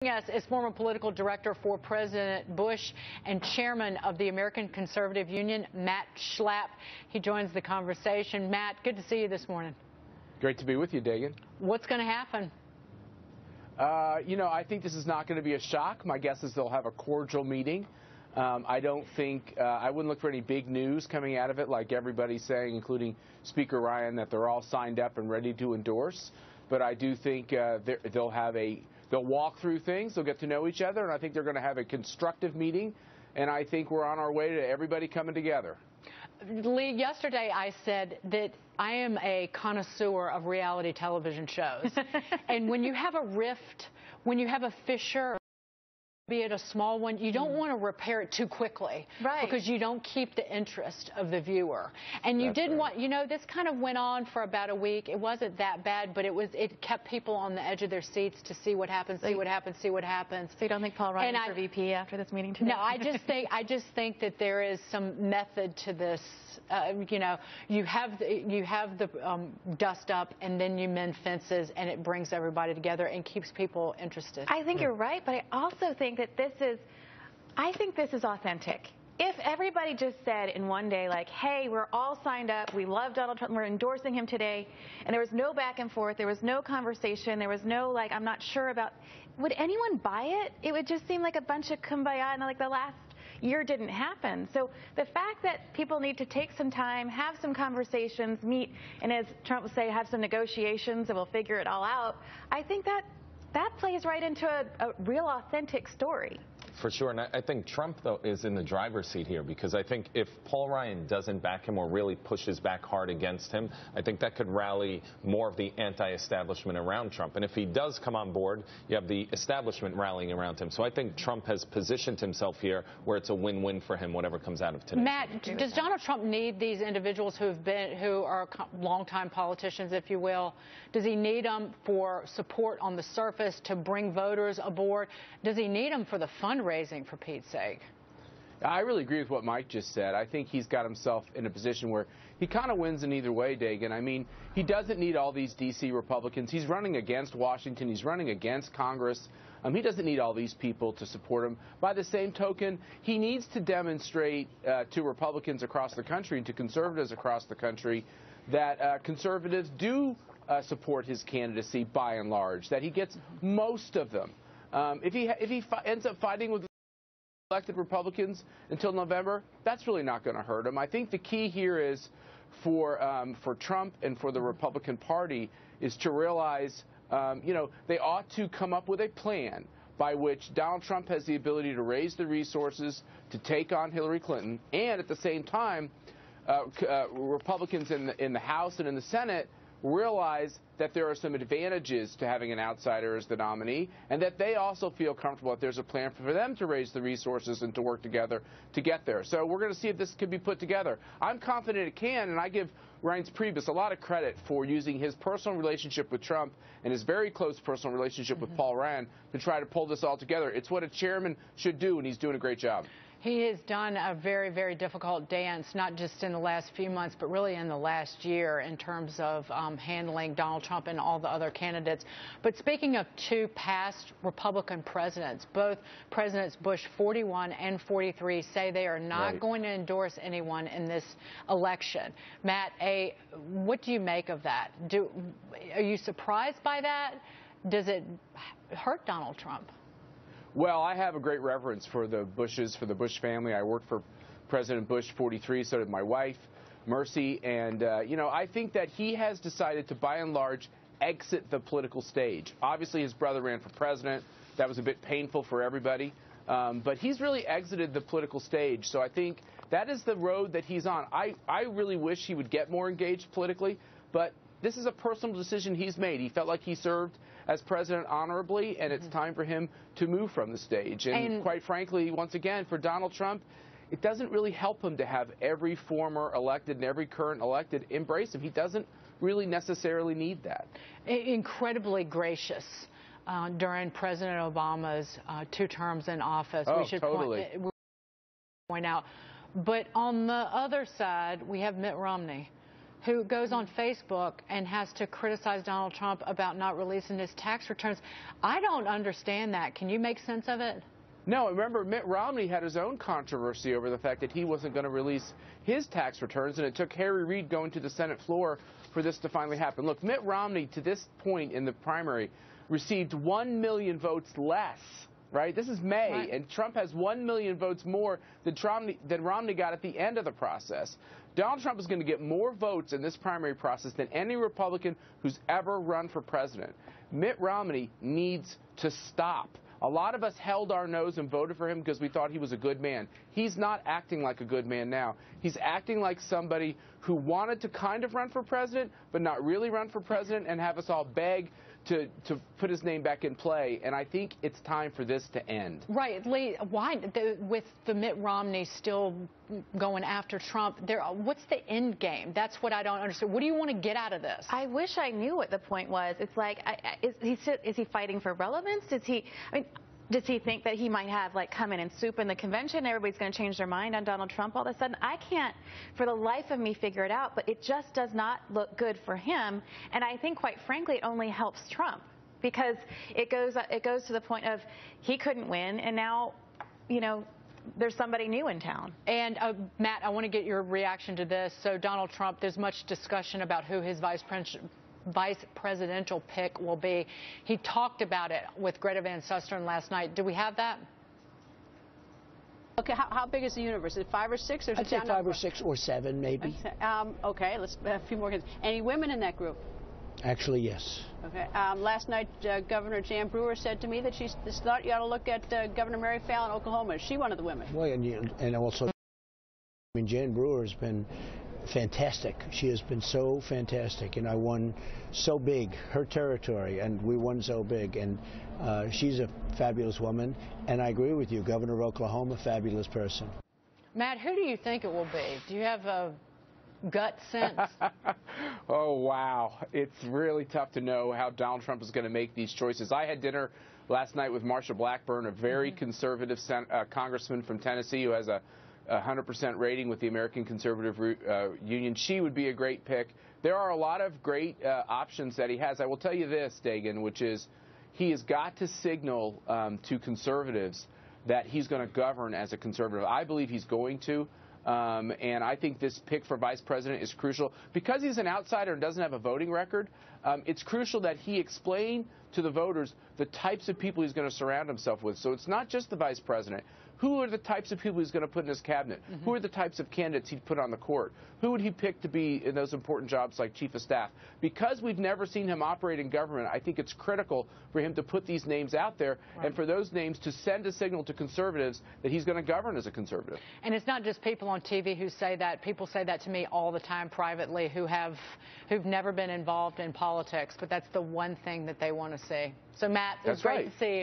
Us is former political director for President Bush and chairman of the American Conservative Union, Matt Schlapp. He joins the conversation. Matt, good to see you this morning. Great to be with you, Dagan. What's going to happen? I think this is not going to be a shock. My guess is they'll have a cordial meeting. I don't think I wouldn't look for any big news coming out of it, like everybody's saying, including Speaker Ryan, that they're all signed up and ready to endorse. But I do think they'll walk through things, they'll get to know each other, and I think they're going to have a constructive meeting. And I think we're on our way to everybody coming together. Lee, yesterday I said that I am a connoisseur of reality television shows. And when you have a rift, when you have a fissure, be it a small one, you don't want to repair it too quickly, right? Because you don't keep the interest of the viewer. And you didn't want, this kind of went on for about a week. It wasn't that bad, but it kept people on the edge of their seats to see what happens, see what happens, see what happens. So you don't think Paul Ryan is for VP after this meeting today? No, I just think that there is some method to this. You have the dust up, and then you mend fences, and it brings everybody together and keeps people interested. I think you're right, but I also think that this is authentic. If everybody just said in one day, like, hey, we're all signed up, we love Donald Trump, we're endorsing him today, and there was no back and forth, there was no conversation, there was no, like, I'm not sure about, would anyone buy it? It would just seem like a bunch of kumbaya, and like the last year didn't happen. So the fact that people need to take some time, have some conversations, meet, and as Trump would say, have some negotiations, and we'll figure it all out, I think that plays right into a real authentic story. For sure, and I think Trump, though, is in the driver's seat here, because I think if Paul Ryan doesn't back him or really pushes back hard against him, I think that could rally more of the anti-establishment around Trump. And if he does come on board, you have the establishment rallying around him. So I think Trump has positioned himself here where it's a win-win for him, whatever comes out of today. Matt, does Donald Trump need these individuals who are longtime politicians, if you will? Does he need them for support on the surface to bring voters aboard? Does he need them for the fundraising, for Pete's sake? I really agree with what Mike just said. I think he's got himself in a position where he kind of wins in either way, Dagan. I mean, he doesn't need all these D.C. Republicans. He's running against Washington. He's running against Congress. He doesn't need all these people to support him. By the same token, he needs to demonstrate to Republicans across the country and to conservatives across the country that conservatives do support his candidacy by and large, that he gets most of them. If he ends up fighting with elected Republicans until November, that's really not going to hurt him. I think the key here is for Trump and for the Republican Party is to realize, they ought to come up with a plan by which Donald Trump has the ability to raise the resources to take on Hillary Clinton, and at the same time, Republicans in the House and in the Senate realize that there are some advantages to having an outsider as the nominee, and that they also feel comfortable that there's a plan for them to raise the resources and to work together to get there. So we're going to see if this can be put together. I'm confident it can, and I give Reince Priebus a lot of credit for using his personal relationship with Trump and his very close personal relationship with Paul Ryan to try to pull this all together. It's what a chairman should do, and he's doing a great job. He has done a very, very difficult dance, not just in the last few months, but really in the last year in terms of handling Donald Trump and all the other candidates. But speaking of two past Republican presidents, both Presidents Bush 41 and 43 say they are not going to endorse anyone in this election. Matt, what do you make of that? Are you surprised by that? Does it hurt Donald Trump? Well, I have a great reverence for the Bushes, for the Bush family. I worked for President Bush 43, so did my wife, Mercy. And, I think that he has decided to, by and large, exit the political stage. Obviously, his brother ran for president. That was a bit painful for everybody. But he's really exited the political stage. So I think that is the road that he's on. I really wish he would get more engaged politically, but this is a personal decision he's made. He felt like he served as president honorably, and it's time for him to move from the stage. And quite frankly, once again, for Donald Trump, it doesn't really help him to have every former elected and every current elected embrace him. He doesn't really necessarily need that. Incredibly gracious during President Obama's 2 terms in office. Oh, we should totally. point out. But on the other side, we have Mitt Romney, who goes on Facebook and has to criticize Donald Trump about not releasing his tax returns. I don't understand that. Can you make sense of it? No, remember, Mitt Romney had his own controversy over the fact that he wasn't going to release his tax returns, and it took Harry Reid going to the Senate floor for this to finally happen. Look, Mitt Romney, to this point in the primary, received 1 million votes less. Right? This is May, right. And Trump has 1 million votes more than Romney got at the end of the process. Donald Trump is going to get more votes in this primary process than any Republican who's ever run for president. Mitt Romney needs to stop. A lot of us held our nose and voted for him because we thought he was a good man. He's not acting like a good man now. He's acting like somebody who wanted to kind of run for president, but not really run for president, and have us all beg to put his name back in play, and I think it's time for this to end. Right, Lee, why, with the Mitt Romney still going after Trump, what's the end game? That's what I don't understand. What do you want to get out of this? I wish I knew what the point was. It's like, is he fighting for relevance? Does he think that he might have, like, come in and soup in the convention, everybody's going to change their mind on Donald Trump all of a sudden? I can't, for the life of me, figure it out, but it just does not look good for him. And I think, quite frankly, it only helps Trump, because it goes to the point of he couldn't win, and now, you know, there's somebody new in town. And, Matt, I want to get your reaction to this. So Donald Trump, there's much discussion about who his vice presidential pick will be. He talked about it with Greta Van Susteren last night. Do we have that? Okay, how big is the universe? Is it 5 or 6? Or is I'd it say down 5 or 6 or 7, maybe. Okay, let's a few more kids. Any women in that group? Actually, yes. Okay. Last night, Governor Jan Brewer said to me that she thought you ought to look at Governor Mary Fallin, Oklahoma. Is she one of the women? Well, and also, I mean, Jan Brewer has been fantastic. She has been so fantastic, and I won so big, her territory, and we won so big, and she's a fabulous woman, and I agree with you, Governor of Oklahoma, fabulous person. Matt, who do you think it will be? Do you have a gut sense? Oh, wow. It's really tough to know how Donald Trump is going to make these choices. I had dinner last night with Marsha Blackburn, a very conservative congressman from Tennessee who has a 100% rating with the American Conservative Union. She would be a great pick. There are a lot of great options that he has. I will tell you this, Dagan, which is he has got to signal to conservatives that he's going to govern as a conservative. I believe he's going to. And I think this pick for vice president is crucial. Because he's an outsider and doesn't have a voting record, it's crucial that he explain to the voters the types of people he's going to surround himself with. So it's not just the vice president. Who are the types of people he's going to put in his cabinet? Who are the types of candidates he'd put on the court? Who would he pick to be in those important jobs like chief of staff? Because we've never seen him operate in government, I think it's critical for him to put these names out there and for those names to send a signal to conservatives that he's going to govern as a conservative. And it's not just people on TV who say that. People say that to me all the time privately who've never been involved in politics, but that's the one thing that they want to see. So, Matt, it was great to see you.